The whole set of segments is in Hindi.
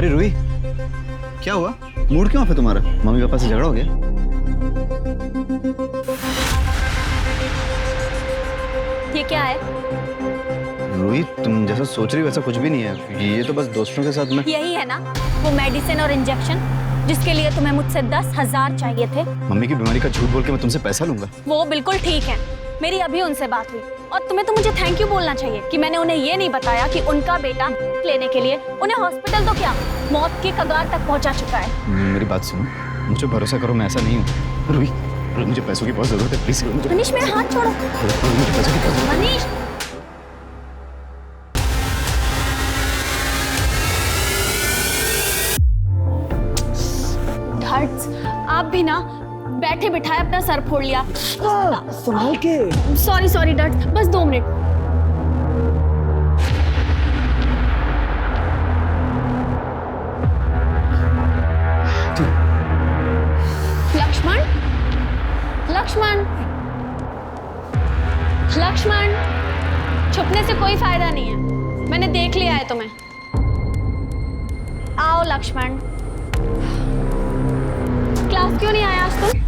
अरे रूही, क्या हुआ? मूड क्यों ऑफ है तुम्हारा? मम्मी पापा से झगड़ा हो गया? ये क्या है? रूही, तुम जैसा सोच रही हो वैसा कुछ भी नहीं है। ये तो बस दोस्तों के साथ में। यही है ना वो मेडिसिन और इंजेक्शन जिसके लिए तुम्हें मुझसे 10,000 चाहिए थे? मम्मी की बीमारी का झूठ बोल के मैं तुमसे पैसा लूंगा? वो बिल्कुल ठीक है। मेरी अभी उनसे बात हुई और तुम्हें तो मुझे थैंक यू बोलना चाहिए कि मैंने उन्हें ये नहीं बताया कि उनका बेटा लेने के लिए उन्हें हॉस्पिटल तो क्या मौत की कगार तक पहुंचा चुका है। मेरी बात सुनो, मुझे भरोसा करो, मैं ऐसा नहीं हूँ। रूही, मुझे पैसों की बहुत जरूरत है, प्लीज। मनीष मेरा हाथ छोड़ो। मुझे पैसों की बहुत जरूरत है। मनीष आप भी ना बैठे बिठाए अपना सर फोड़ लिया। संभाल के। सॉरी सॉरी डॉट, बस 2 मिनट। लक्ष्मण, लक्ष्मण, लक्ष्मण, छुपने से कोई फायदा नहीं है। मैंने देख लिया है तुम्हें। आओ लक्ष्मण। क्लास क्यों नहीं आया आज तुम?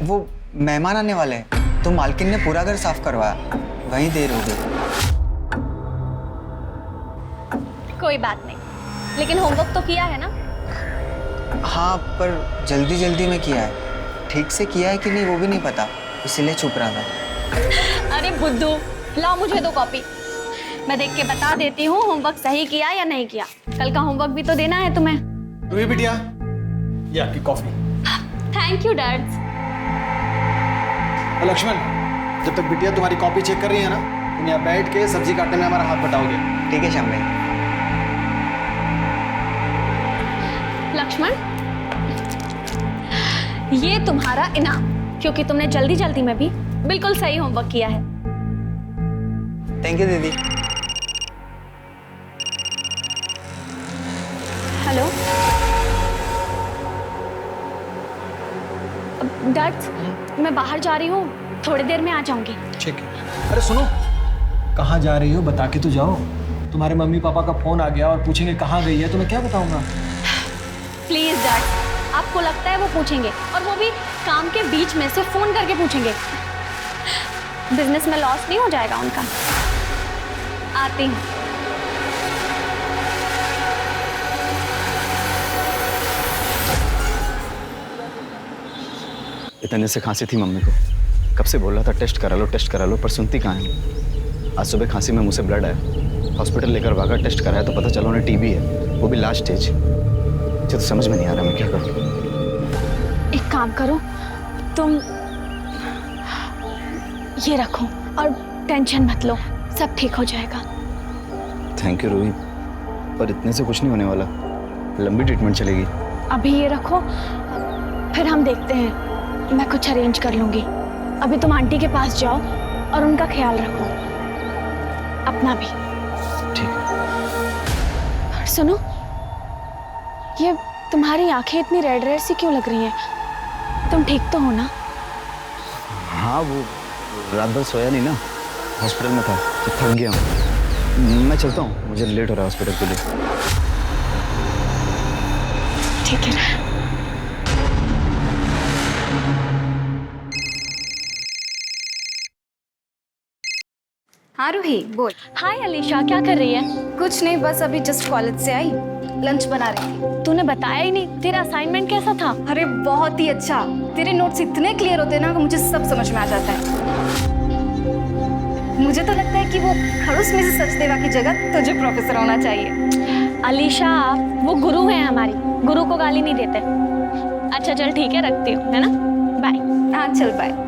वो मेहमान आने वाले हैं तो मालकिन ने पूरा घर साफ करवाया, वहीं देर हो गई। कोई बात नहीं, लेकिन होमवर्क तो किया है ना? हाँ, पर जल्दी जल्दी में किया है। ठीक से किया है कि नहीं वो भी नहीं पता, इसीलिए छुप रहा था। अरे बुद्धू, लाओ मुझे 2 कॉपी। मैं देख के बता देती हूँ होमवर्क सही किया या नहीं किया। कल का होमवर्क भी तो देना है तुम्हें। रूही बिटिया, ये आपकी coffee. Thank you dad. Lakshman, जब तक बिटिया तुम्हारी कॉपी चेक कर रही है ना, तुम यहाँ बैठ के सब्जी काटने में हमारा हाथ बटाओगे। ठीक है श्याम भाई। लक्ष्मण, ये तुम्हारा इनाम, क्योंकि तुमने जल्दी जल्दी में भी बिल्कुल सही होमवर्क किया है। थैंक यू दीदी। हेलो डैड, मैं बाहर जा रही हूँ, थोड़ी देर में आ जाऊंगी। ठीक है। अरे सुनो, कहाँ जा रही हो बता के तो जाओ। तुम्हारे मम्मी पापा का फोन आ गया और पूछेंगे कहाँ गई है, तो मैं क्या बताऊंगा? प्लीज डैड, आपको लगता है वो पूछेंगे, और वो भी काम के बीच में से फोन करके पूछेंगे? बिजनेस में लॉस नहीं हो जाएगा उनका? आती हूँ। इतने से खांसी थी मम्मी को, कब से बोल रहा था टेस्ट करा लो, टेस्ट करा लो, पर सुनती कहाँ है। आज सुबह खांसी में मुंह से ब्लड आया, हॉस्पिटल लेकर भागा, टेस्ट कराया तो पता चला उन्हें टीबी है, वो भी लास्ट स्टेज। मुझे तो समझ में नहीं आ रहा मैं क्या करूं। एक काम करो, तुम ये रखो और टेंशन मत लो, सब ठीक हो जाएगा। थैंक यू रूही, पर इतने से कुछ नहीं होने वाला, लंबी ट्रीटमेंट चलेगी। अभी ये रखो, फिर हम देखते हैं, मैं कुछ अरेंज कर लूंगी। अभी तुम आंटी के पास जाओ और उनका ख्याल रखो, अपना भी। ठीक है। और सुनो, ये तुम्हारी आंखें इतनी रेड रेड सी क्यों लग रही हैं? तुम ठीक तो हो ना? हाँ, वो रात भर सोया नहीं ना, हॉस्पिटल में था तो थक गया हूँ। मैं चलता हूँ, मुझे लेट हो रहा है हॉस्पिटल के लिए। ठीक है। हाँ रूही बोल। हाय अलीशा, क्या कर रही है? कुछ नहीं, बस अभी जस्ट कॉलेज से आई, लंच बना रही थी। तूने बताया ही नहीं, तेरा असाइनमेंट कैसा था? अरे बहुत ही अच्छा, तेरे नोट्स इतने क्लियर होते हैं ना कि मुझे सब समझ में आ जाता है। मुझे तो लगता है कि वो खड़ूस में से सचदेवा की जगह तुझे प्रोफेसर होना चाहिए। अलीशा, वो गुरु है हमारी, गुरु को गाली नहीं देते। अच्छा चल ठीक है, रखती हूँ, है ना? बाय। हाँ चल बाय।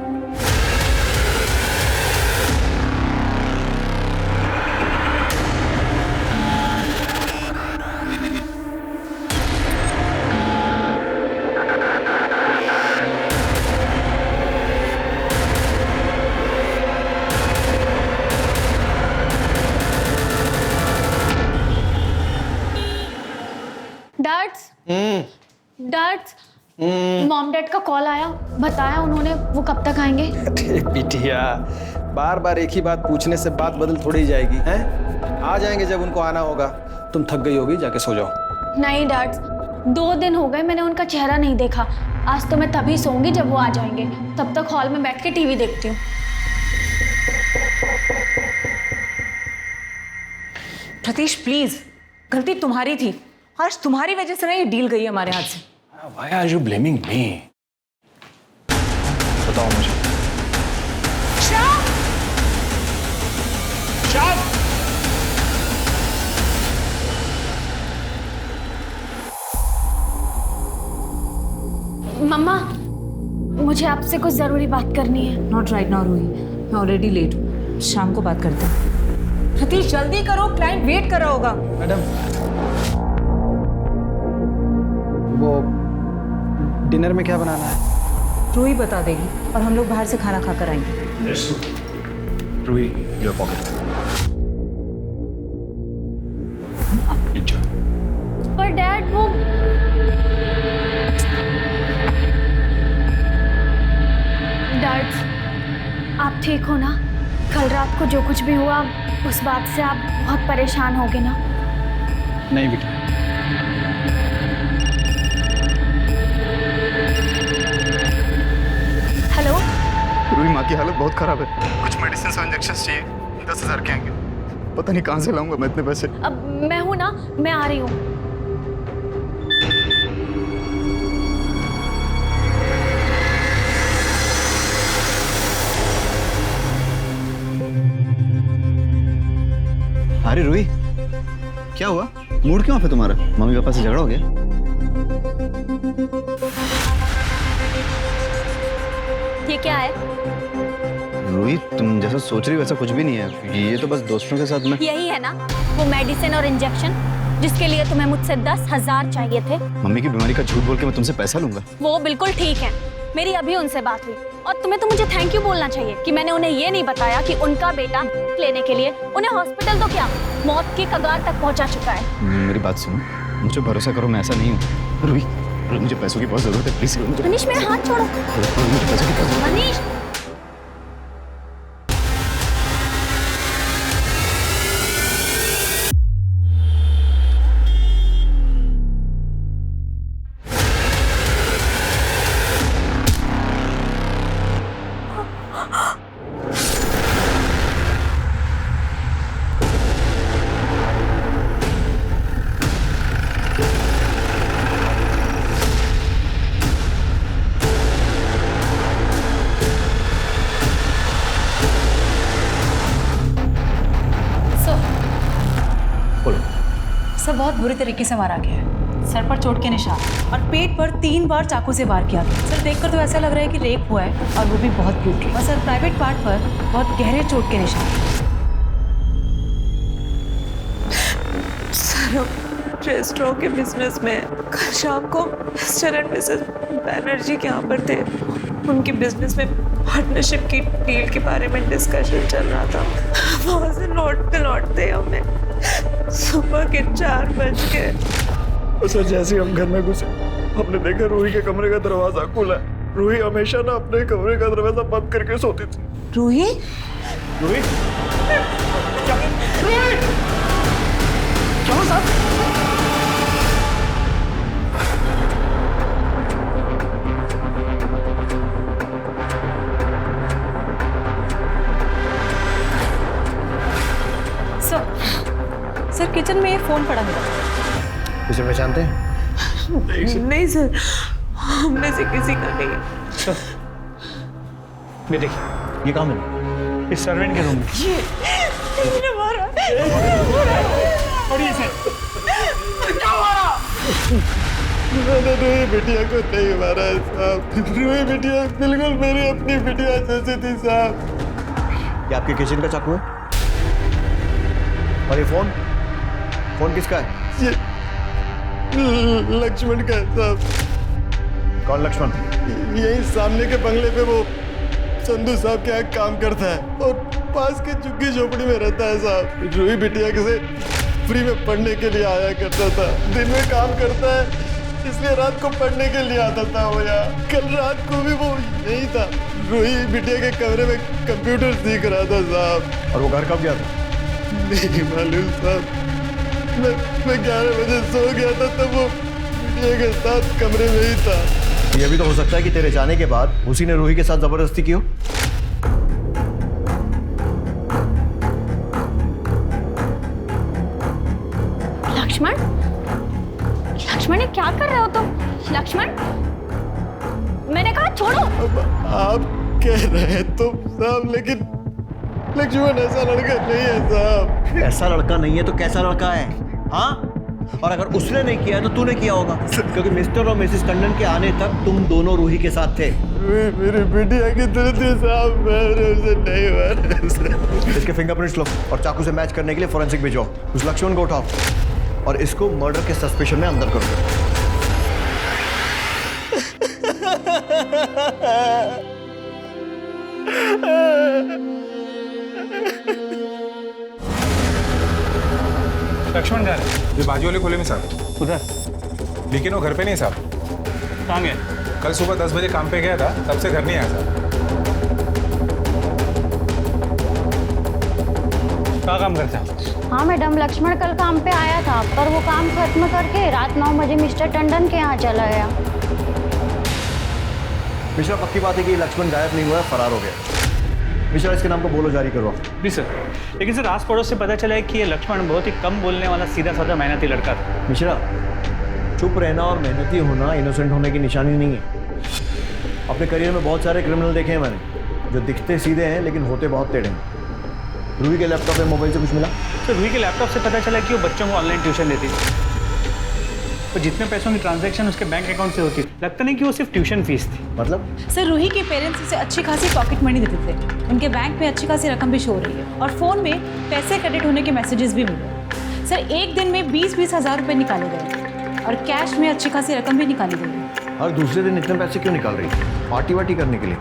डैड, मॉम डैड का कॉल आया, बताया उन्होंने वो कब तक आएंगे। अरे बिटिया, बार बार एक ही बात पूछने से बात बदल थोड़ी जाएगी हैं? आ जाएंगे जब उनको आना होगा। तुम थक गई होगी, जाके सो जाओ। नहीं डैड, 2 दिन हो गए मैंने उनका चेहरा नहीं देखा। आज तो मैं तभी सोऊंगी जब वो आ जाएंगे। तब तक हॉल में बैठ के टीवी देखती हूँ। प्रतीश प्लीज, गलती तुम्हारी थी। आज तुम्हारी वजह से ना ये डील गई हमारे हाथ से। Why are you blaming me? बताओ मुझे। श्याम! श्याम! मम्मा, मुझे आपसे कुछ जरूरी बात करनी है। नॉट राइट नाउ रूही, मैं ऑलरेडी लेट हूँ। शाम को बात करते हैं। प्रतीश जल्दी करो, क्लाइंट वेट कर रहा होगा। मैडम, वो डिनर में क्या बनाना है? रूही बता देगी और हम लोग बाहर से खाना खाकर आएंगे। Roohi, your pocket. पर डैड वो डैड, आप ठीक हो ना? कल रात को जो कुछ भी हुआ उस बात से आप बहुत परेशान होगे ना? नहीं बेटा, हेलो रूही माँ की हालत बहुत खराब है। कुछ मेडिसिन और इंजेक्शन चाहिए, 10,000 के आएंगे। पता नहीं कहाँ से लाऊंगा मैं इतने पैसे। अब मैं हूं ना, मैं आ रही हूँ। अरे रूही, क्या हुआ? मूड क्यों ऑफ है तुम्हारा? मम्मी पापा से झगड़ा हो गया? ये क्या है? रूही, तुम जैसा सोच रही हो वैसा कुछ भी नहीं है। ये तो बस दोस्तों के साथ में। यही है ना वो मेडिसिन और इंजेक्शन जिसके लिए तुम्हें मुझसे 10,000 चाहिए थे? मम्मी की बीमारी का झूठ बोल के मैं तुमसे पैसा लूंगा? वो बिल्कुल ठीक है। मेरी अभी उनसे बात हुई और तुम्हें तो मुझे थैंक यू बोलना चाहिए कि मैंने उन्हें ये नहीं बताया कि उनका बेटा लेने के लिए उन्हें हॉस्पिटल तो क्या मौत की कगार तक पहुंचा चुका है। मेरी बात सुनो, मुझे भरोसा करो, मैं ऐसा नहीं हूँ। रूही, मुझे पैसों की बहुत जरूरत है, प्लीज मुझे मनीष मेरा हाथ छोड़ो। मुझे पैसों की बहुत जरूरत है। मनीष, सब बहुत बुरी तरीके से मारा गया है। सर पर चोट के निशान और पेट पर 3 बार चाकू से वार किया गया। सर देखकर तो ऐसा लग रहा है कि रेप हुआ है और वो भी बहुत ब्रूटली। और सर प्राइवेट पार्ट पर बहुत गहरे चोट के निशान। सर हम रेस्टोरेंट के बिजनेस में कल शाम को मिस्टर एंड मिसेस बैनर्जी के यहाँ पर थे। उनके बिजनेस में पार्टनरशिप की डील के बारे में डिस्कशन चल रहा था। वहाँ से लौटते हमें सुबह के 4 बज गए। सर जैसे हम घर में घुसे हमने देखा रूही के कमरे का दरवाजा खुला है। रूही हमेशा ना अपने कमरे का दरवाजा बंद करके सोती थी। रूही? रूही? रूही! क्या हुआ साहब? सर किचन में ये फोन पड़ा है। इसे पहचानते हैं? नहीं सर, हम में से किसी का नहीं। ये देखिए, ये कहाँ मिला? इस सर्वेंट के रूम में। ये मारा। और ये सर क्या मारा? मैंने रूही बिटिया को नहीं मारा है साहब। रूही बिटिया बिल्कुल मेरी अपनी बिटिया जैसी थी साहब। ये आपके किचन का चाकू है? और ये फोन किसका है? ये लक्ष्मण का है साहब। कौन लक्ष्मण? यही सामने के बंगले पे वो संधू साहब के यहाँ काम करता है और पास के झुग्गी झोपड़ी में रहता है साहब। रूही बिटिया से फ्री में पढ़ने के लिए आया करता था। दिन में काम करता है इसलिए रात को पढ़ने के लिए आता था वो यहाँ। कल रात को भी वो यही था। रूही बिटिया के कमरे में कंप्यूटर सीख रहा था साहब। और वो घर कब गया था? नहीं मालूम साहब। मैं 11 बजे सो गया था तब वो बिटिया के साथ कमरे में ही था। ये भी तो हो सकता है कि तेरे जाने के बाद उसी ने रूही के साथ जबरदस्ती की हो। लक्ष्मण, लक्ष्मण ये क्या कर रहे हो तुम? लक्ष्मण, मैंने कहा छोड़ो। अब आप कह रहे हैं तो साहब, लेकिन लक्ष्मण ऐसा लड़का नहीं है साहब। ऐसा लड़का नहीं है तो कैसा लड़का है? हाँ, और अगर उसने नहीं किया है तो तूने किया होगा, क्योंकि मिस्टर और मिसेस टंडन के आने तक तुम दोनों रूही के साथ थे। मेरी बिटिया की तरह थी साहब, मैंने उसे नहीं मारा। इसके फिंगरप्रिंट्स लो और चाकू से मैच करने के लिए फोरेंसिक भेजो। उस लक्ष्मण को उठाओ और इसको मर्डर के सस्पेशन में अंदर करो। लक्ष्मण जा रहे ये बाजू वाले खोले में साहब। उधर? लेकिन वो घर पे नहीं साहब। कहाँ गए? कल सुबह 10 बजे काम पे गया था, तब से घर नहीं आया साहब। क्या काम करते हैं? हाँ मैडम, लक्ष्मण कल काम पे आया था, पर वो काम खत्म करके रात 9 बजे मिस्टर टंडन के यहाँ चला गया। मिश्रा, पक्की बात है कि लक्ष्मण गायब नहीं हुआ है, फरार हो गया। मिश्रा, इसके नाम को बोलो जारी करो। जी सर। लेकिन सर आस पड़ोस से पता चला है कि ये लक्ष्मण बहुत ही कम बोलने वाला सीधा साधा मेहनती लड़का था। मिश्रा, चुप रहना और मेहनती होना इनोसेंट होने की निशानी नहीं है। अपने करियर में बहुत सारे क्रिमिनल देखे हैं मैंने, जो दिखते सीधे हैं लेकिन होते बहुत टेढ़े हैं। रूही के लैपटॉप में मोबाइल से कुछ मिला? सर रूही के लैपटॉप से पता चला कि वो बच्चों को ऑनलाइन ट्यूशन देती थी। तो जितने पैसों की ट्रांजैक्शन उसके बैंक अकाउंट से होती, लगता नहीं कि वो सिर्फ ट्यूशन फीस थी। मतलब? सर रूही के पेरेंट्स उसे अच्छी खासी पॉकेट मनी देते थे, उनके बैंक में अच्छी खासी रकम भी शो हो रही है और फ़ोन में पैसे क्रेडिट होने के मैसेजेस भी मिले। सर एक दिन में 20-20 हज़ार रुपये निकाले गए और कैश में अच्छी खासी रकम भी निकाली गई। हर दूसरे दिन इतने पैसे क्यों निकाल रही है? पार्टी वार्टी करने के लिए?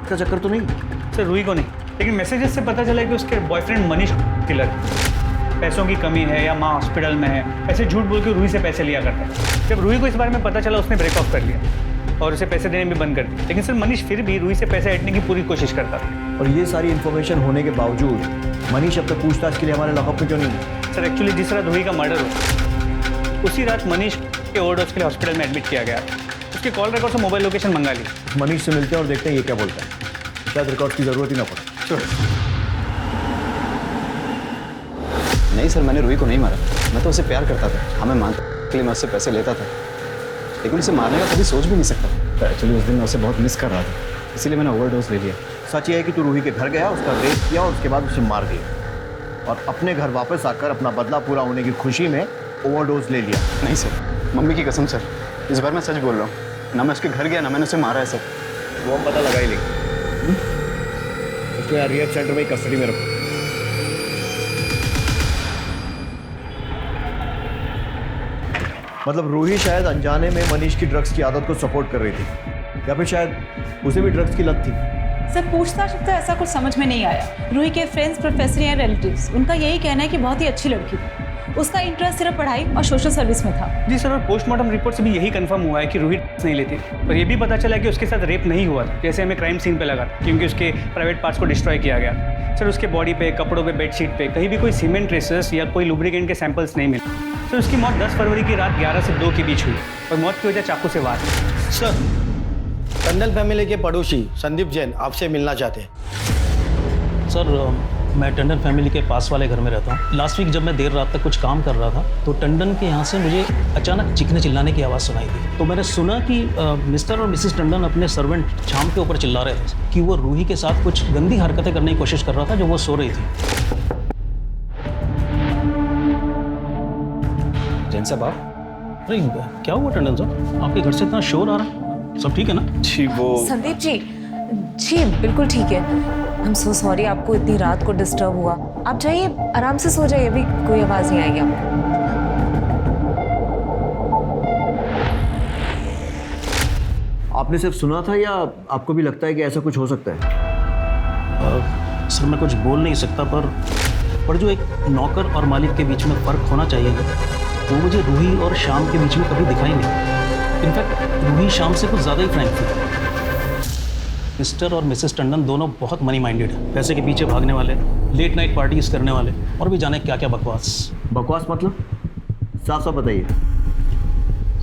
इसका चक्कर तो नहीं? सर रूही को नहीं, लेकिन मैसेजेस से पता चला कि उसके बॉयफ्रेंड मनीष किलर पैसों की कमी है या माँ हॉस्पिटल में है, ऐसे झूठ बोल के रूही से पैसे लिया करता है। जब रूही को इस बारे में पता चला, उसने ब्रेक ऑफ कर लिया और उसे पैसे देने भी बंद कर दिए। लेकिन सर मनीष फिर भी रूही से पैसे ऐंठने की पूरी कोशिश करता था। और ये सारी इन्फॉर्मेशन होने के बावजूद मनीष अब तक पूछताछ के लिए हमारे लॉकअप में क्यों नहीं है? सर एक्चुअली जिस रात रूही का मर्डर हुआ, उसी रात मनीष के ओवरडोज के लिए हॉस्पिटल में एडमिट किया गया। उसके कॉल रिकॉर्ड से मोबाइल लोकेशन मंगा ली। मनीष से मिलते हैं और देखते हैं ये क्या बोलता है। शायद रिकॉर्ड की ज़रूरत ही ना पड़े। नहीं सर, मैंने रूही को नहीं मारा। मैं तो उसे प्यार करता था। हमें मानने के लिए मैं उससे पैसे लेता था, लेकिन उसे मारने का कभी सोच भी नहीं सकता। एक्चुअली उस दिन मैं उसे बहुत मिस कर रहा था, इसीलिए मैंने ओवरडोज ले लिया। सच ये है कि तू रूही के घर गया, उसका रेप किया और उसके बाद उसे मार दिया और अपने घर वापस आकर अपना बदला पूरा होने की खुशी में ओवरडोज ले लिया। नहीं सर, मम्मी की कसम सर, इस बार मैं सच बोल रहा हूँ। ना मैं उसके घर गया, ना मैंने उसे मारा है सर। वो हम पता लगा ही लेंगे। उसको यहाँ रिहैब सेंटर में कस्टडी में रखो। मतलब रूही शायद अनजाने में मनीष की ड्रग्स की आदत को सपोर्ट कर रही थी, या फिर शायद उसे भी ड्रग्स की लत थी। सर पूछताछ तो ऐसा कुछ समझ में नहीं आया। रूही के फ्रेंड्स, प्रोफेसर या रिलेटिव्स, उनका यही कहना है कि बहुत ही अच्छी लड़की थी। उसका इंटरेस्ट सिर्फ पढ़ाई और सोशल सर्विस में था। जी सर, और पोस्टमार्टम रिपोर्ट से भी यही कंफर्म हुआ है कि रूही नहीं लेती थी। और ये भी पता चला कि उसके साथ रेप नहीं हुआ था, जैसे हमें क्राइम सीन पे लगा, क्योंकि उसके प्राइवेट पार्ट्स को डिस्ट्रॉय किया गया। सर उसके बॉडी पे, कपड़ों पे, बेडशीट पे कहीं भी कोई सीमेंट ट्रेसेस या कोई लुब्रिकेंट के सैंपल्स नहीं मिले। सर उसकी मौत 10 फरवरी की रात 11 से 2 के बीच हुई और मौत की वजह चाकू से वार। सर, टंडन फैमिली के पड़ोसी संदीप जैन आपसे मिलना चाहते हैं। सर मैं टंडन फैमिली के पास वाले घर में रहता हूँ। लास्ट वीक जब मैं देर रात तक कुछ काम कर रहा था तो टंडन के यहाँ से मुझे अचानक चीखने चिल्लाने की आवाज़ सुनाई दी। तो मैंने सुना कि मिस्टर और मिसेस टंडन अपने सर्वेंट शाम के ऊपर चिल्ला रहे थे कि वो रूही के साथ कुछ गंदी हरकतें करने की कोशिश कर रहा था जो वो सो रही थी। जैन साहब आप? अरे क्या हुआ टंडन साहब, आपके घर से इतना शोर आ रहा है? सब ठीक है ना? जी वो संदीप जी, जी बिल्कुल ठीक है। आई एम सो सॉरी आपको इतनी रात को डिस्टर्ब हुआ। आप जाइए, आराम से सो जाइए, अभी कोई आवाज़ नहीं आएगी आपको। आपने सिर्फ सुना था या आपको भी लगता है कि ऐसा कुछ हो सकता है? सर मैं कुछ बोल नहीं सकता, पर जो एक नौकर और मालिक के बीच में फ़र्क होना चाहिए वो मुझे रूही और शाम के बीच में कभी दिखाई नहीं। इनफैक्ट रूही शाम से कुछ ज़्यादा ही फ्रैंक थी। मिस्टर और मिसेस टंडन दोनों बहुत मनी माइंडेड है, पैसे के पीछे भागने वाले, लेट नाइट पार्टीज करने वाले और भी जाने क्या क्या बकवास। बकवास मतलब? साफ साफ बताइए।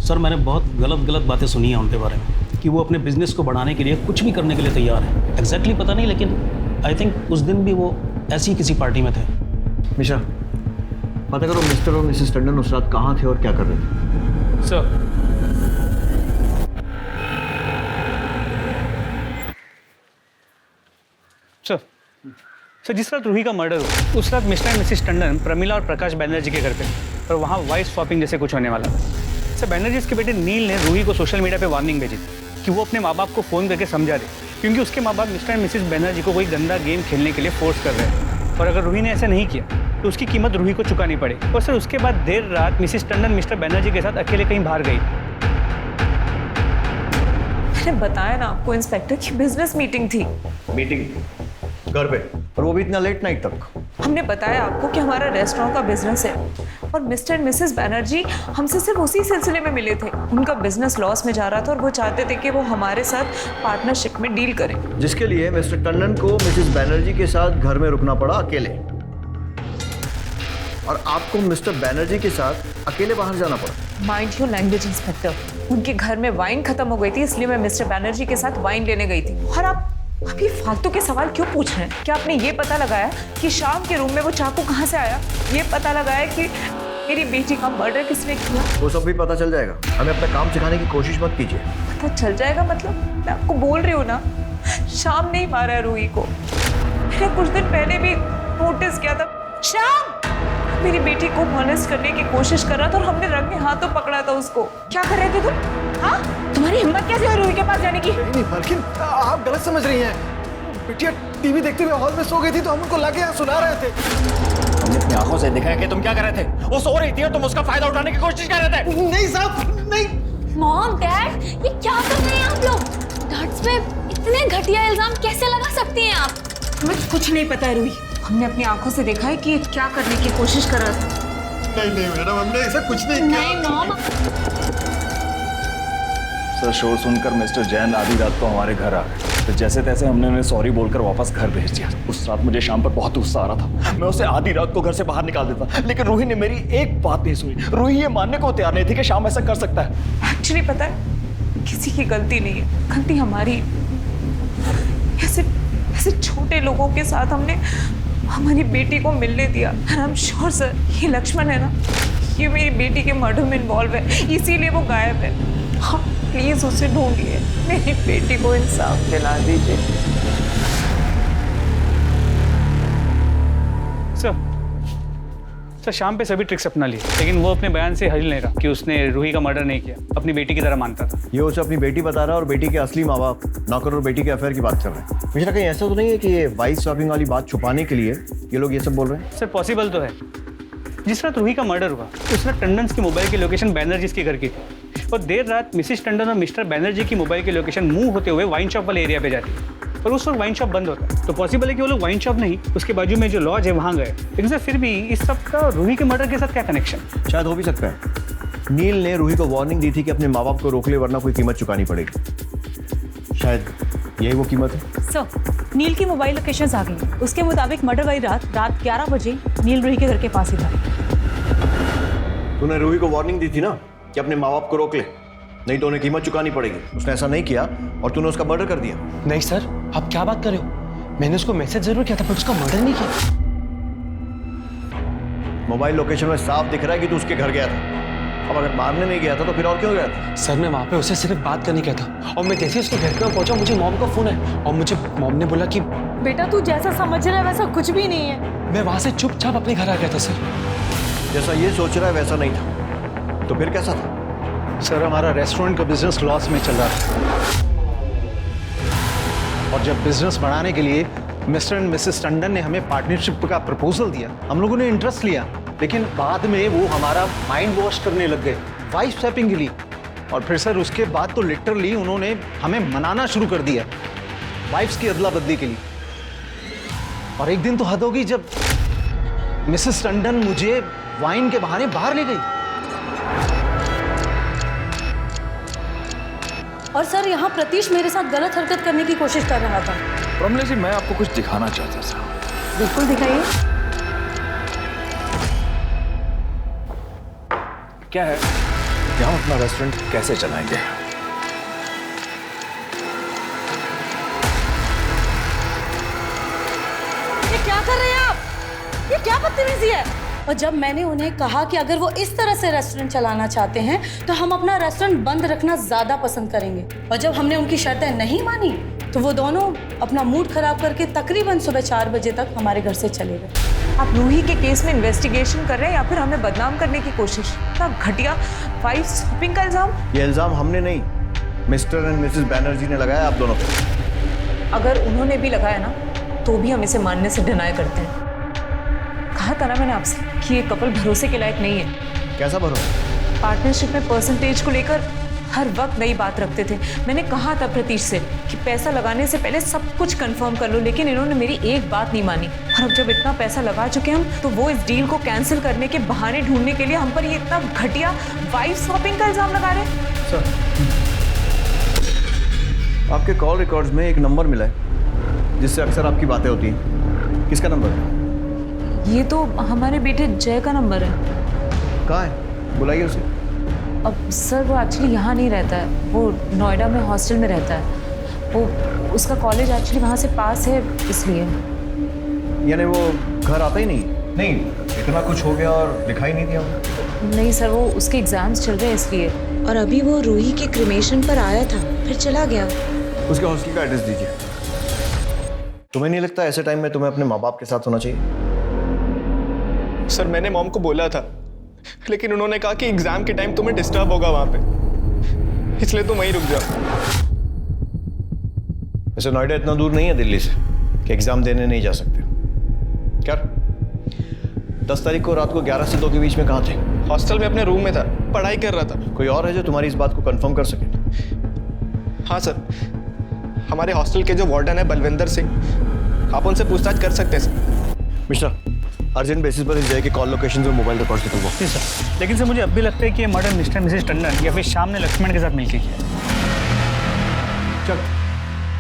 सर मैंने बहुत गलत बातें सुनी हैं उनके बारे में कि वो अपने बिजनेस को बढ़ाने के लिए कुछ भी करने के लिए तैयार है। एग्जैक्टली पता नहीं, लेकिन आई थिंक उस दिन भी वो ऐसी किसी पार्टी में थे। मिश्रा, पता करो मिस्टर और मिसेस टंडन उस रात कहाँ थे और क्या कर रहे थे। सर जिस रात रूही का मर्डर हुआ उस रात mister and Mrs Tandon Pramila और प्रकाश बैनर्जी के घर पे, और वहाँ वाइफ स्वैपिंग जैसे कुछ होने वाला था। सर बैनर्जी के बेटे नील ने रूही को सोशल मीडिया पे वार्निंग भेजी थी कि वो अपने माँ बाप को फ़ोन करके समझा दे, क्योंकि उसके माँ बाप मिस्टर एंड मिसेस बैनर्जी को कोई गंदा गेम खेलने के लिए फोर्स कर रहे हैं, और अगर रूही ने ऐसा नहीं किया तो उसकी कीमत रूही को चुकानी पड़े। और सर उसके बाद देर रात मिसेस टंडन मिस्टर बैनर्जी के साथ अकेले कहीं बाहर गई। मैंने बताया ना आपको इंस्पेक्टर की बिजनेस मीटिंग थी। मीटिंग घर पे, और वो भी इतना लेट नाइट तक। हमने बताया आपको कि हमारा रेस्टोरेंट का बिजनेस है और मिस्टर एंड मिसेस बैनर्जी हमसे सिर्फ उसी सिलसिले में मिले थे। उनका बिजनेस लॉस में जा रहा था और वो चाहते थे कि वो हमारे साथ पार्टनरशिप में डील करें, जिसके लिए मिस्टर टंडन को मिसेस बैनर्जी के साथ घर में रुकना पड़ा अकेले, और आपको मिस्टर बैनर्जी के साथ अकेले बाहर जाना पड़ा। Mind your language inspector. उनके घर में वाइन खत्म हो गई थी, इसलिए मैं मिस्टर बैनर्जी के साथ वाइन लेने गई थी। और आप ये फालतू के सवाल क्यों पूछ रहे हैं? क्या आपने ये पता लगाया कि शाम के रूम में वो चाकू कहाँ से आया? ये पता लगाया कि मेरी बेटी का मर्डर किसने किया? वो सब भी पता चल जाएगा। हमें अपना काम सिखाने की कोशिश मत कीजिए। पता चल जाएगा मतलब? मैं आपको बोल रही हूँ ना, शाम नहीं मारा है रूही को। मैंने कुछ दिन पहले भी नोटिस किया था। शाम मेरी बेटी को मॉलेस्ट करने की कोशिश कर रहा था और हमने रंगे हाथों पकड़ा था उसको। क्या कर रहे थे तुम? हाँ, तुम्हारी हिम्मत कैसे हुई रूही के पास जाने की? नहीं मालकिन, आप गलत समझ रही हैं। बिटिया टीवी देखते हुए हॉल में सो गई थी तो हम उनको लाके यहाँ सुला रहे थे। हमने अपनी आंखों से देखा है कि तुम क्या कर रहे थे। वो सो रही थी और तुम उसका फायदा उठाने की कोशिश कर रहे थे। नहीं साहब, नहीं। मॉम डैड, ये क्या कर रहे हैं आप लोग? डैड्स पे इतने घटिया इल्जाम कैसे लगा सकती हैं आप? हमें कुछ नहीं पता है रूही। हमने अपनी आंखों से देखा है कि क्या करने की कोशिश कर रहा था। नहीं मैडम, हमने ऐसा कुछ नहीं किया। नहीं मॉम। सर शोर सुनकर मिस्टर जैन आधी रात को हमारे घर आ गए, तो जैसे तैसे हमने उन्हें सॉरी बोलकर वापस घर भेज दिया। उस रात मुझे शाम पर बहुत गुस्सा आ रहा था। मैं उसे आधी रात को घर से बाहर निकाल देता, लेकिन रूही ने मेरी एक बात नहीं सुनी। रूही ये मानने को तैयार नहीं थी कि शाम ऐसा कर सकता है। एक्चुअली पता है, किसी की गलती नहीं है, गलती हमारी। ऐसे छोटे लोगों के साथ हमने हमारी बेटी को मिलने दिया। आई एम श्योर सर, ये लक्ष्मण है ना, ये मेरी बेटी के मर्डर में इन्वॉल्व है, इसीलिए वो गायब है। आप प्लीज उसे ढूंढिए, मेरी बेटी को इंसाफ दिला दीजिए। सर शाम पे सभी ट्रिक्स अपना लिए, लेकिन वो अपने बयान से हिल नहीं रहा कि उसने रूही का मर्डर नहीं किया, अपनी बेटी की तरह मानता था। ये उसे अपनी बेटी बता रहा है और बेटी के असली माँ बाप नौकर और बेटी के अफेयर की बात कर रहे हैं। मुझे कहीं ऐसा तो नहीं है कि ये वाइफ स्वैपिंग वाली बात छुपाने के लिए ये लोग ये सब बोल रहे हैं? सर पॉसिबल तो है। जिस रात रूही का मर्डर हुआ उस रात टंडन की मोबाइल की लोकेशन बैनर्जी के घर की थी, और देर रात मिसेस टंडन और मिस्टर बैनर्जी की मोबाइल की लोकेशन मूव होते हुए वाइन शॉप वाले एरिया पे जाती है, और उस वक्त वाइन शॉप बंद होता है। तो पॉसिबल है कि वो लोग वाइन शॉप नहीं, उसके बाजू में जो लॉज है वहाँ गए। लेकिन सर फिर भी इस सब का रूही के मर्डर के साथ क्या कनेक्शन? शायद हो भी सकता है नील ने रूही को वार्निंग दी थी कि अपने माँ बाप को रोक ले वरना कोई कीमत चुकानी पड़ेगी। शायद यही वो कीमत है। सर नील की मोबाइल लोकेशंस आ गई। उसके मुताबिक मर्डर वाली रात 11 बजे नील रूही के घर के पास ही था। तूने रूही को वार्निंग दी थी ना कि अपने माँ बाप को रोक ले, नहीं तो उन्हें कीमत चुकानी पड़ेगी। उसने ऐसा नहीं किया और तूने उसका मर्डर कर दिया। नहीं सर, आप क्या बात कर रहे हो? मैंने उसको मैसेज जरूर किया था पर उसका मर्डर नहीं किया। मोबाइल लोकेशन में साफ दिख रहा है कि तू उसके घर गया था। अब अगर मारने नहीं गया था तो फिर और क्यों गया था? सर मैं वहाँ पे उससे सिर्फ बात करने गया था, और मैं जैसे उसके घर पे पहुंचा मुझे मॉम का फोन है, और मुझे मॉम ने बोला कि बेटा तू जैसा समझ रहा है वैसा कुछ भी नहीं है। मैं वहाँ से चुपचाप अपने घर आ गया था सर। जैसा ये सोच रहा है वैसा नहीं था, तो फिर कैसा था? सर हमारा रेस्टोरेंट का बिजनेस लॉस में चल रहा था, और जब बिजनेस बढ़ाने के लिए मिस्टर एंड मिसेस टंडन ने हमें पार्टनरशिप का प्रपोजल दिया, हम लोगों ने इंटरेस्ट लिया, लेकिन बाद में वो हमारा माइंड वॉश करने लग गए वाइफ स्वैपिंग के लिए। और फिर सर उसके बाद तो लिटरली उन्होंने हमें मनाना शुरू कर दिया वाइफ्स की अदला बदली के लिए। और एक दिन तो हद होगी जब मिसेस टंडन मुझे वाइन के बहाने बाहर ले गई। और सर यहाँ प्रतीश मेरे साथ गलत हरकत करने की कोशिश कर रहा था। प्रमिला जी, मैं आपको कुछ दिखाना चाहता था। बिल्कुल दिखाइए। क्या है कि हम अपना रेस्टोरेंट कैसे चलाएंगे। ये क्या कर रहे हैं आप? ये क्या बदतमीजी है? और जब मैंने उन्हें कहा कि अगर वो इस तरह से रेस्टोरेंट चलाना चाहते हैं तो हम अपना रेस्टोरेंट बंद रखना ज़्यादा पसंद करेंगे, और जब हमने उनकी शर्तें नहीं मानी तो वो दोनों अपना मूड खराब करके तकरीबन सुबह 4 बजे तक हमारे घर से चले गए। आप रूही के केस में इन्वेस्टिगेशन कर रहे हैं या फिर हमें बदनाम करने की कोशिश? इतना घटिया वाइफ शॉपिंग का इल्जाम। ये इल्जाम हमने नहीं, मिस्टर एंड मिसेस बैनर्जी ने लगाया आप दोनों पे। अगर उन्होंने भी लगाया ना तो भी हम इसे मानने से डिनाई करते हैं। कहा था ना मैंने आपसे कि ये कपल भरोसे के लायक नहीं है। कैसा भरोसा? पार्टनरशिप में परसेंटेज को लेकर हर वक्त नई बात रखते थे। मैंने कहा था प्रतीश से कि पैसा लगाने से पहले सब कुछ कंफर्म कर लो, लेकिन इन्होंने मेरी एक बात नहीं मानी। और अब जब इतना पैसा लगा चुके हम तो वो इस डील को कैंसिल करने के बहाने ढूंढने के लिए हम पर ये इतना घटिया वाइफ शॉपिंग का इल्जाम लगा रहे हैं। सर, आपके कॉल रिकॉर्ड्स में एक नंबर मिला है जिससे अक्सर आपकी बातें होती हैं। किसका नंबर है? ये तो हमारे बेटे जय का नंबर है। कहाँ है? बुलाइए उसे। अब सर वो एक्चुअली यहाँ नहीं रहता है, वो नोएडा में हॉस्टल में रहता है। वो उसका कॉलेज एक्चुअली वहाँ से पास है, इसलिए। यानी वो घर आता ही नहीं? नहीं, इतना कुछ हो गया और दिखाई नहीं दिया? नहीं सर, वो उसके एग्जाम्स चल रहे हैं इसलिए। और अभी वो रूही के क्रिमेशन पर आया था, फिर चला गया। उसके हॉस्टल का एड्रेस दीजिए। तुम्हें नहीं लगता ऐसे टाइम में तुम्हें अपने माँ बाप के साथ होना चाहिए? सर, मैंने मॉम को बोला था, लेकिन उन्होंने कहा कि एग्जाम के टाइम तुम्हें डिस्टर्ब होगा वहां पे, इसलिए तुम वहीं रुक जाओ। वैसे नोएडा इतना दूर नहीं है दिल्ली से कि एग्जाम देने नहीं जा सकते। क्या 10 तारीख को रात को 11 से 2 के बीच में कहाँ थे? हॉस्टल में अपने रूम में था, पढ़ाई कर रहा था। कोई और है जो तुम्हारी इस बात को कंफर्म कर सके? हाँ सर, हमारे हॉस्टल के जो वार्डन है बलविंदर सिंह, आप उनसे पूछताछ कर सकते हैं सर। मिश्रा, अर्जेंट बेसिस पर इस जगह के कॉल लोकेशन और मोबाइल रिकॉर्ड निकलवाओ। जी सर, लेकिन सर मुझे अब भी लगता है कि ये मर्डर मिस्टर मिसेस टंडन या फिर शाम ने लक्ष्मण के साथ मिलकर किया। चल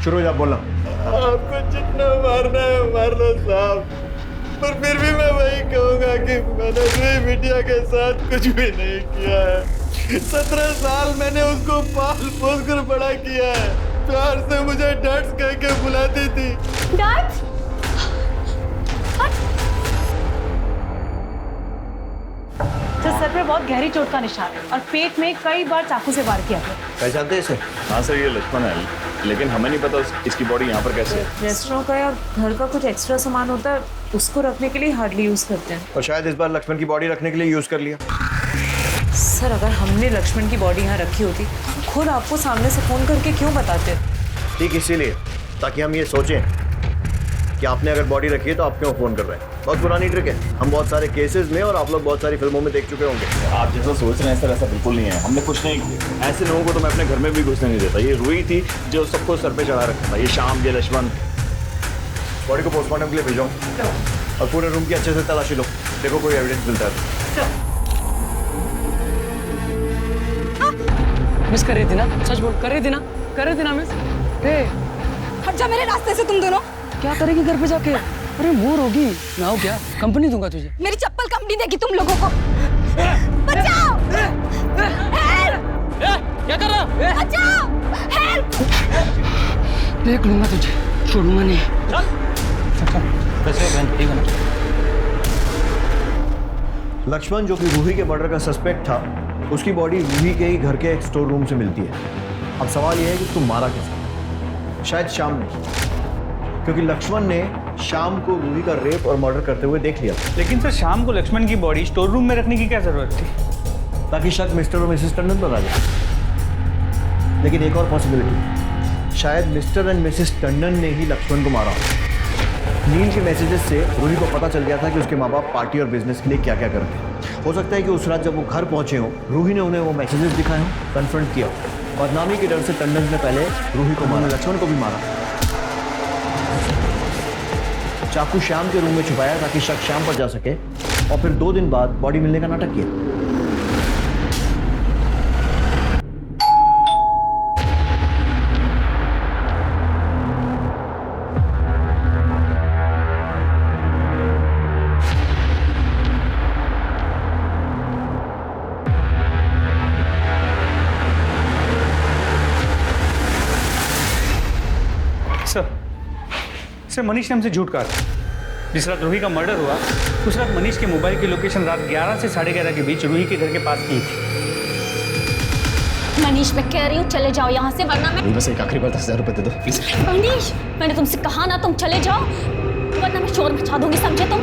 शुरू हो जा, बोलना। आपको जितना मारना है मार लो साहब, पर फिर भी मैं वही कहूँगा कि मैंने रूही बिटिया के साथ कुछ भी नहीं किया है। 17 साल मैंने उसको पाल पोस कर बड़ा किया है। प्यार से मुझे डैड्स कह के बुलाती थी। डैड्स? सर पे बहुत गहरी चोट का निशान है और पेट में कई बार चाकू से वार किया गया। पहचानते इसे? हाँ सर, ये लक्ष्मण है, लेकिन हमें नहीं पता इसकी बॉडी यहाँ पर कैसे है। रेस्टोरेंट का या घर का कुछ एक्स्ट्रा सामान होता है, उसको रखने के लिए हार्डली यूज करते हैं। और शायद इस बार लक्ष्मण की बॉडी रखने के लिए यूज कर लिया। सर, अगर हमने लक्ष्मण की बॉडी यहाँ रखी होती खुद आपको सामने से फोन करके क्यों बताते? ठीक इसीलिए, ताकि हम ये सोचें कि आपने अगर बॉडी रखी है तो आप क्यों फोन कर रहे हैं। बहुत पुरानी ट्रिक है, हम बहुत सारे केसेस में और आप लोग बहुत सारी फिल्मों में देख चुके होंगे। आप जैसा सोच रहे हैं सर, ऐसा बिल्कुल नहीं है। हमने कुछ नहीं किया। ऐसे लोगों को तो मैं अपने घर में भी घुसने नहीं देता। ये रूही थी जो सबको सर पे चढ़ा रखा था। ये शाम, ये लक्ष्मण। बॉडी को पोस्टमार्टम के लिए भेजो और पूरे रूम की अच्छे से तलाशी लो, देखो कोई एविडेंस मिलता है। मिस कर रही थी ना? सच बोल, कर रही थी ना? कर रही थी ना मिस? हट जा मेरे रास्ते से तुम दोनों। क्या करेगी घर पे जाके? अरे बोर होगी। मैं हूँ क्या? कंपनी दूंगा तुझे। मेरी चप्पल कंपनी देगी तुम लोगों को। बचाओ! हेल्प! क्या कर रहा? बचाओ! हेल्प! देख लूंगा तुझे, छोड़ूंगा नहीं। लक्ष्मण, जो कि रूही के मर्डर का सस्पेक्ट था, उसकी बॉडी रूही के ही घर के एक स्टोर रूम से मिलती है। अब सवाल यह है कि तुम मारा किसने? शायद शाम ने, क्योंकि लक्ष्मण ने शाम को रूही का रेप और मर्डर करते हुए देख लिया। लेकिन सर, शाम को लक्ष्मण की बॉडी स्टोर रूम में रखने की क्या जरूरत थी? ताकि शक मिस्टर और मिसेस टंडन पर आ जाए। लेकिन एक और पॉसिबिलिटी, शायद मिस्टर एंड मिसेस टंडन ने ही लक्ष्मण को मारा। नील के मैसेजेस से रूही को पता चल गया था कि उसके माँ बाप पार्टी और बिजनेस के लिए क्या क्या करते हैं। हो सकता है कि उस रात जब वो घर पहुंचे हों, रूही ने उन्हें वो मैसेजेस दिखाए हों, कन्फ्रंट किया। बदनामी के डर से टंडन ने पहले रूही को मारा, लक्ष्मण को भी मारा। चाकू श्याम के रूम में छुपाया ताकि शक श्याम पर जा सके, और फिर 2 दिन बाद बॉडी मिलने का नाटक किया। सर मनीष ने हमसे झूठ कहा था। जिस रात रूही का मर्डर हुआ उस रात मनीष के मोबाइल की लोकेशन रात 11 से 11:30 के बीच रूही के घर के पास की थी। मनीष, मैं कह रही हूँ चले जाओ यहाँ से, वरना मैं... बस एक आखिरी बार 10,000 रुपए दे दो प्लीज। मनीष, मैंने तुमसे कहा ना तुम चले जाओ, वरना मैं शोर मचा दूंगी, समझे तुम?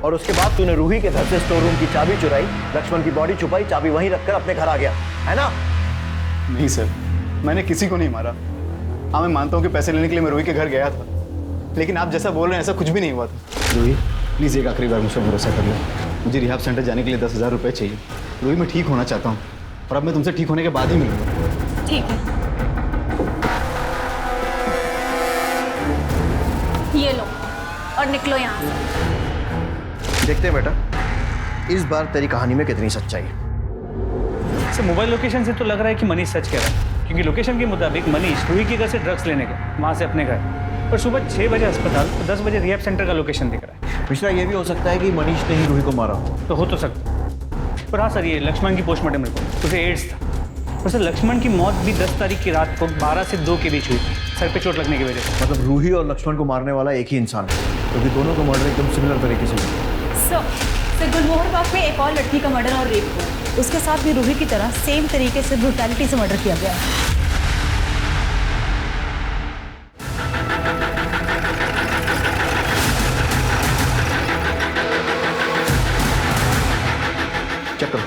और उसके बाद तूने रूही के घर से स्टोर रूम की चाबी चुराई, लक्ष्मण की बॉडी छुपाई, चाबी वहीं रखकर अपने घर आ गया, है ना? नहीं सर, मैंने किसी को नहीं मारा। हाँ, मैं मानता हूँ कि पैसे लेने के लिए मैं रूही के घर गया था, लेकिन आप जैसा बोल रहे हैं ऐसा कुछ भी नहीं हुआ था। रूही प्लीज़ एक आखिरी बार मुझ पर भरोसा कर लो। मुझे रिहाब सेंटर जाने के लिए 10,000 रुपये चाहिए। रूही, मैं ठीक होना चाहता हूँ और अब मैं तुमसे ठीक होने के बाद ही मिलूंगा। ठीक है, ये लो और निकलो यहाँ से। देखते हैं बेटा इस बार तेरी कहानी में कितनी सच्चाई है। सर मोबाइल लोकेशन से तो लग रहा है कि मनीष सच कह रहा है, क्योंकि लोकेशन के मुताबिक मनीष रूही के घर से ड्रग्स लेने गए, वहाँ से अपने घर, और सुबह 6 बजे अस्पताल, तो 10 बजे रिहैब सेंटर का लोकेशन दिख रहा है। मिश्रा, ये भी हो सकता है कि मनीष ने ही रूही को मारा तो हो तो सकता है। पर हाँ सर, ये लक्ष्मण की पोस्टमार्टम रिपोर्ट, उसे एड्स था। और सर लक्ष्मण की मौत भी 10 तारीख की रात को 12 से 2 के बीच हुई थी, सर पे चोट लगने की वजह से। मतलब रूही और लक्ष्मण को मारने वाला एक ही इंसान है, क्योंकि दोनों को मर्डर एकदम सिमिलर तरीके से हुआ। सर गुलमोहर बाग में एक और लड़की का मर्डर और रेप हुआ, उसके साथ भी रूही की तरह सेम तरीके से ब्रूटैलिटी से मर्डर किया गया है। चेक करो।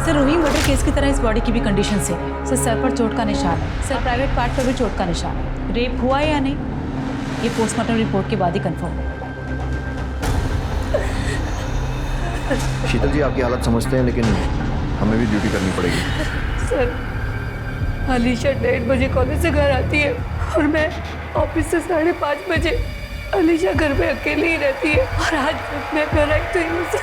सर रूही मर्डर केस की तरह इस बॉडी की भी कंडीशन से सर पर चोट का निशान है, सर प्राइवेट पार्ट पर भी चोट का निशान है। रेप हुआ है या नहीं ये पोस्टमार्टम रिपोर्ट के बाद ही कंफर्म होगा। शीतल जी आपकी हालत समझते हैं, लेकिन हमें भी ड्यूटी करनी पड़ेगी। सर अलीशा 1:30 बजे कॉलेज से घर आती है और मैं ऑफिस से 5:30 बजे। अलीशा घर में अकेली ही रहती है और आज मैं घर आई तो यूं से।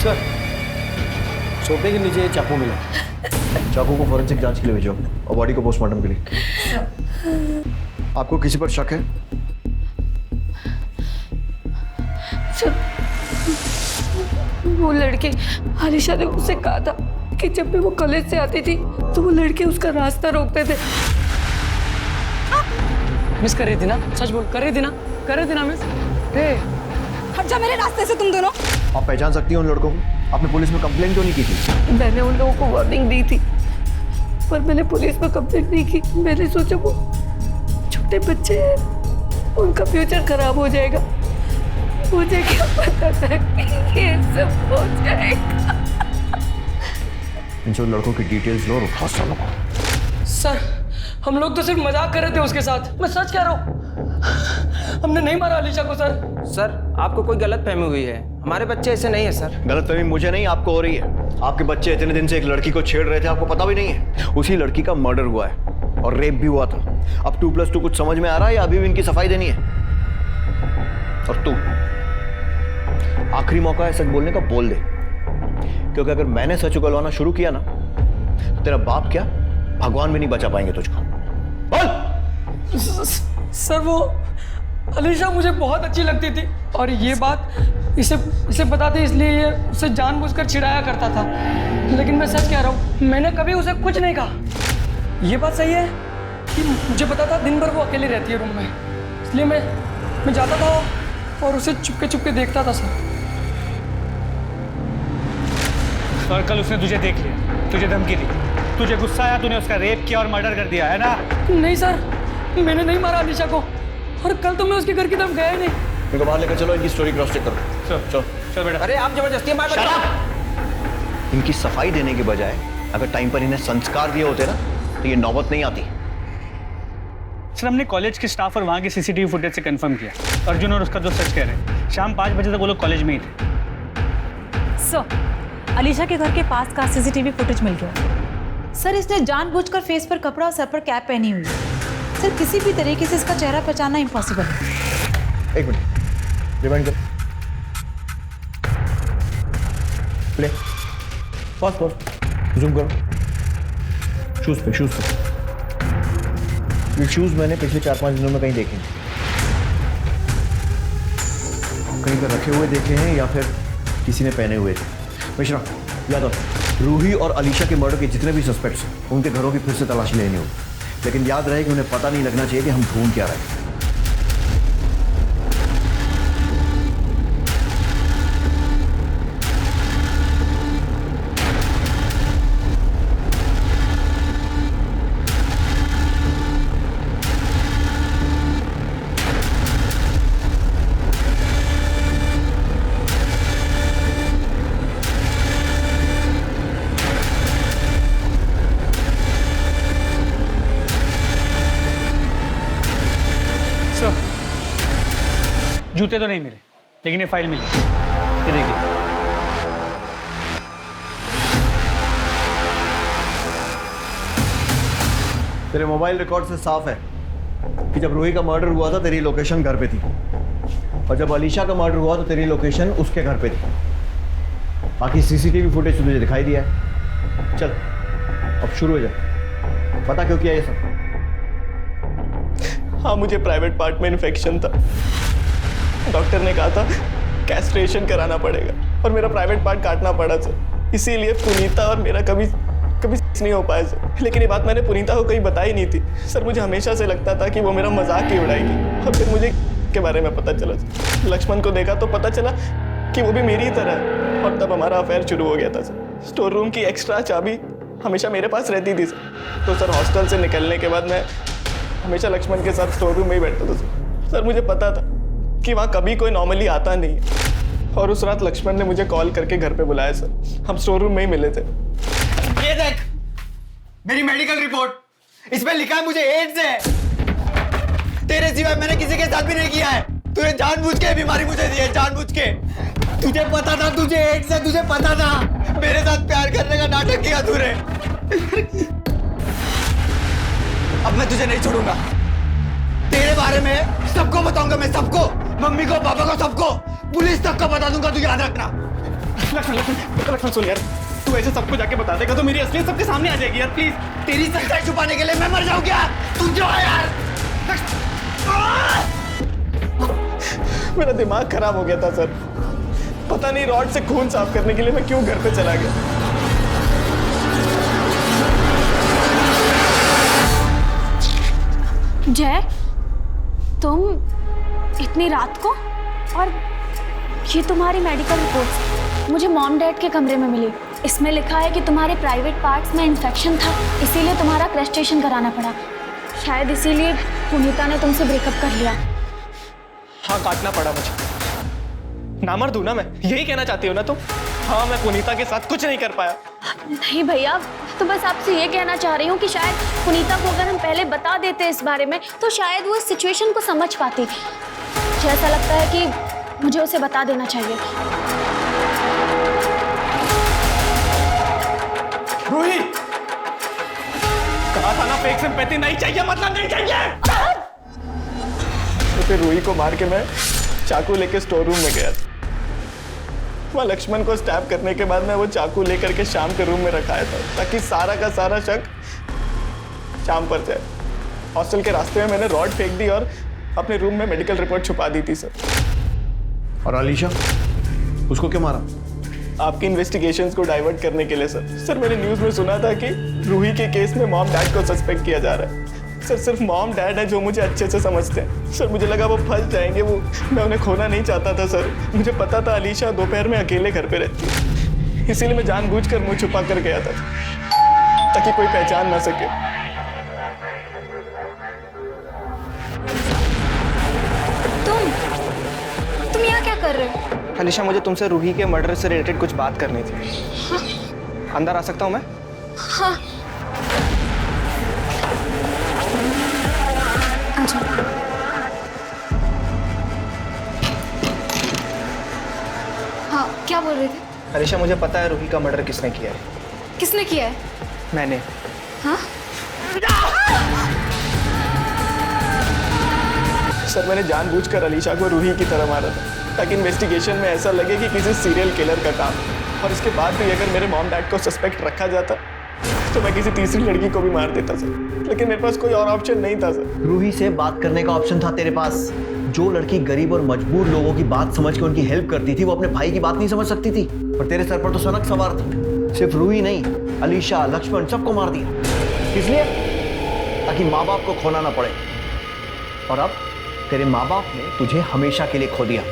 सर सोफे के नीचे चाकू मिला। चाकू को फॉरेंसिक जांच के लिए भेजो और बॉडी को पोस्टमार्टम के लिए। आपको किसी पर शक है? वो लड़के, अलीशा ने मुझसे कहा था कि जब भी वो कॉलेज से आती थी तो वो लड़के उसका रास्ता रोकते थे। मिस कर रही थी ना, सच बोल, कर रही थी ना, कर रही थी ना मिस। हट जा मेरे रास्ते से तुम दोनों। आप पहचान सकती हैं उन लड़कों को? आपने पुलिस में कंप्लेंट क्यों नहीं की थी? मैंने उन लोगों को वार्निंग दी थी, पर मैंने पुलिस में कंप्लेंट नहीं की। मैंने सोचा वो छोटे बच्चे हैं, उनका फ्यूचर खराब हो जाएगा। मुझे क्या पता था कि ये सब हो जाएगा। इन सब लड़कों की डिटेल्स लो और उठा सालों को। सर हम लोग तो सिर्फ मजाक कर रहे थे उसके साथ, मैं सच कह रहा हूँ। हमने नहीं मारा अलीशा को सर। सर आपको कोई गलतफहमी हुई है, हमारे बच्चे ऐसे नहीं है सर। गलतफहमी मुझे नहीं आपको हो रही है। आपके बच्चे इतने दिन से एक लड़की को छेड़ रहे थे, आपको पता भी नहीं है। उसी लड़की का मर्डर हुआ है और रेप भी हुआ था। अब 2+2 कुछ समझ में आ रहा है या अभी भी इनकी सफाई देनी है? और तू आखिरी मौका है सच बोलने का, बोल दे, क्योंकि अगर मैंने सच उगलवाना शुरू किया ना तो तेरा बाप क्या भगवान भी नहीं बचा पाएंगे तुझको। बोल। सर वो अलीशा मुझे बहुत अच्छी लगती थी और ये बात इसे बताते इसलिए ये उसे जानबूझकर चिढ़ाया करता था, लेकिन मैं सच कह रहा हूँ मैंने कभी उसे कुछ नहीं कहा। ये बात सही है कि मुझे पता था दिन भर वो अकेली रहती है रूम में, इसलिए मैं जाता था और उसे चुपके देखता था सर। और कल उसने तुझे देख लिया, तुझे धमकी दी, तुझे गुस्सा आया, तूने उसका रेप किया और मर्डर कर दिया, है ना? नहीं सर, मैंने नहीं मारा अलीशा को और कल तो मैं उसके घर की तरफ गया ही नहीं। इनको बाहर लेकर चलो, इनकी स्टोरी क्रॉस चेक करो। चल बेटा। अरे आप जबरदस्ती इनकी सफाई देने के बजाय अगर टाइम पर इन्हें संस्कार दिए होते ना तो ये नौबत नहीं आती। सर हमने कॉलेज के स्टाफ और वहाँ के CCTV फुटेज से कंफर्म किया, अर्जुन और उसका दोस्त सच कह रहे हैं। शाम 5 बजे तक वो लोग कॉलेज में ही थे। अलीशा के घर के पास का CCTV फुटेज मिल गया। सर इसने जानबूझकर फेस पर कपड़ा और सर पर कैप पहनी हुई है। सर किसी भी तरीके से इसका चेहरा पहचानना इम्पॉसिबल है। एक मिनट, रिवाइंड कर, प्ले, पॉज, जूम करो, शूज पे। ये शूज़ मैंने पिछले 4-5 दिनों में कहीं देखे हैं। कहीं पर रखे हुए देखे हैं या फिर किसी ने पहने हुए थे। मिश्रा, यादव, रूही और अलीशा के मर्डर के जितने भी सस्पेक्ट्स हैं उनके घरों की फिर से तलाशी लेनी होगी, लेकिन याद रहे कि उन्हें पता नहीं लगना चाहिए कि हम ढूंढ क्या रहे हैं। जूते तो नहीं मिले, लेकिन ये फाइल मिली। ये देखिए। तेरे मोबाइल रिकॉर्ड से साफ है कि जब रूही का मर्डर हुआ था तेरी लोकेशन घर पे थी, और जब अलीशा का मर्डर हुआ तो तेरी लोकेशन उसके घर पे थी। बाकी सीसीटीवी फुटेज तुझे दिखाई दिया है। चल अब शुरू हो जा, पता क्यों किया ये सब? हाँ, मुझे प्राइवेट पार्ट में इन्फेक्शन था। डॉक्टर ने कहा था कैस्ट्रेशन कराना पड़ेगा और मेरा प्राइवेट पार्ट काटना पड़ा सर। इसीलिए पुनीता और मेरा कभी नहीं हो पाया सर। लेकिन ये बात मैंने पुनीता को कहीं बताई नहीं थी सर। मुझे हमेशा से लगता था कि वो मेरा मजाक ही उड़ाएगी, और फिर मुझे के बारे में पता चला सर। लक्ष्मण को देखा तो पता चला कि वो भी मेरी ही तरह है, और तब हमारा अफेयर शुरू हो गया था सर। स्टोर रूम की एक्स्ट्रा चाबी हमेशा मेरे पास रहती थी सर। तो सर हॉस्टल से निकलने के बाद मैं हमेशा लक्ष्मण के साथ स्टोर रूम में ही बैठता था सर। सर मुझे पता था कि वहाँ कभी कोई नॉर्मली आता नहीं है, और उस रात लक्ष्मण ने मुझे कॉल करके घर पे बुलाया सर। हम स्टोर रूम में ही मिले थे। ये देख मेरी मेडिकल रिपोर्ट, इसमें लिखा है मुझे एड्स है। तेरे सिवाय मैंने किसी के साथ भी नहीं किया है। तूने जानबूझ के बीमारी मुझे दी है, जानबूझ के। तुझे पता था तुझे एड्स है, तुझे पता था। मेरे साथ प्यार करने का नाटक किया तूने। अब मैं तुझे नहीं छोड़ूंगा। तेरे बारे में सबको बताऊंगा मैं, सबको, मम्मी को, पापा को, सबको, पुलिस तक को बता दूंगा। तू याद रखना। लक्ष्मण सुन यार, तू ऐसे सबको जाके बता देगा तो मेरी असलियत सबके सामने आ जाएगी यार, प्लीज। तेरी सच्चाई छुपाने के लिए मैं मर जाऊं क्या? तू जो है यार। मेरा दिमाग खराब हो गया था सर। पता नहीं रॉड से खून साफ करने के लिए मैं क्यों घर पे चला गया। जय, तुम इतनी रात को? और ये तुम्हारी मेडिकल रिपोर्ट्स मुझे मॉम डैड के कमरे में मिली। इसमें लिखा है कि तुम्हारे प्राइवेट पार्ट्स में इन्फेक्शन था, इसीलिए तुम्हारा क्रस्टेशन कराना पड़ा। शायद इसीलिए पुनीता ने तुमसे ब्रेकअप कर लिया। हाँ, काटना पड़ा मुझे। नामर्द हूं ना मैं, यही कहना चाहती हो ना तुम? हाँ, मैं पुनीता के साथ कुछ नहीं कर पाया। नहीं भैया, तो बस आपसे ये कहना चाह रही हूँ कि शायद पुनीता को अगर हम पहले बता देते इस बारे में तो शायद वो इस सिचुएशन को समझ पाती। मुझे ऐसा लगता है कि मुझे उसे बता देना चाहिए। रूही, कहा था ना फेक सिंपैथी नहीं चाहिए, मतलब नहीं चाहिए। तो फिर रूही को मार के मैं चाकू लेके स्टोर रूम में गया था। वहाँ लक्ष्मण को स्टैब करने के बाद मैं वो चाकू लेकर के शाम के रूम में रखाया था ताकि सारा का सारा शक शाम पर जाए। हॉस्टल के रास्ते में मैंने रॉड फेंक दी और अपने रूम में मेडिकल रिपोर्ट छुपा दी थी सर। और अलीशा, उसको क्यों मारा? आपकी इन्वेस्टिगेशंस को डाइवर्ट करने के लिए सर। सर मैंने न्यूज़ में सुना था कि रूही के केस में मॉम डैड को सस्पेक्ट किया जा रहा है। सर सिर्फ मॉम डैड है जो मुझे अच्छे से समझते हैं। सर मुझे लगा वो फंस जाएंगे, वो मैं उन्हें खोना नहीं चाहता था सर। मुझे पता था अलीशा दोपहर में अकेले घर पे रहती है, इसीलिए मैं जानबूझकर मुंह छुपा कर गया था ताकि कोई पहचान ना सके। तुम यहाँ क्या कर रहे हो? अलीशा, मुझे तुमसे रूही के मर्डर से रिलेटेड कुछ बात करनी थी। हाँ? अंदर आ सकता हूँ मैं? हाँ। हाँ, क्या बोल रहे थे? अलीशा, मुझे पता है रूही का मर्डर किसने किया है। किसने किया है? मैंने। हाँ? सर मैंने जानबूझकर अलीशा को रूही की तरह मारा था ताकि इन्वेस्टिगेशन में ऐसा लगे कि किसी सीरियल किलर का काम। और इसके बाद भी अगर मेरे मॉम डैड को सस्पेक्ट रखा जाता तो मैं किसी तीसरी लड़की को भी मार देता सर, लेकिन मेरे पास कोई और ऑप्शन नहीं था सर। रूही से बात करने का ऑप्शन था तेरे पास। जो लड़की गरीब और मजबूर लोगों की बात समझ के उनकी हेल्प करती थी, वो अपने भाई की बात नहीं समझ सकती थी। पर तेरे सर पर तो सनक सवार था। सिर्फ रूही नहीं, अलीशा, लक्ष्मण सबको मार दिया। इसलिए ताकि माँ बाप को खोना ना पड़े। और अब तेरे माँ बाप ने तुझे हमेशा के लिए खो दिया।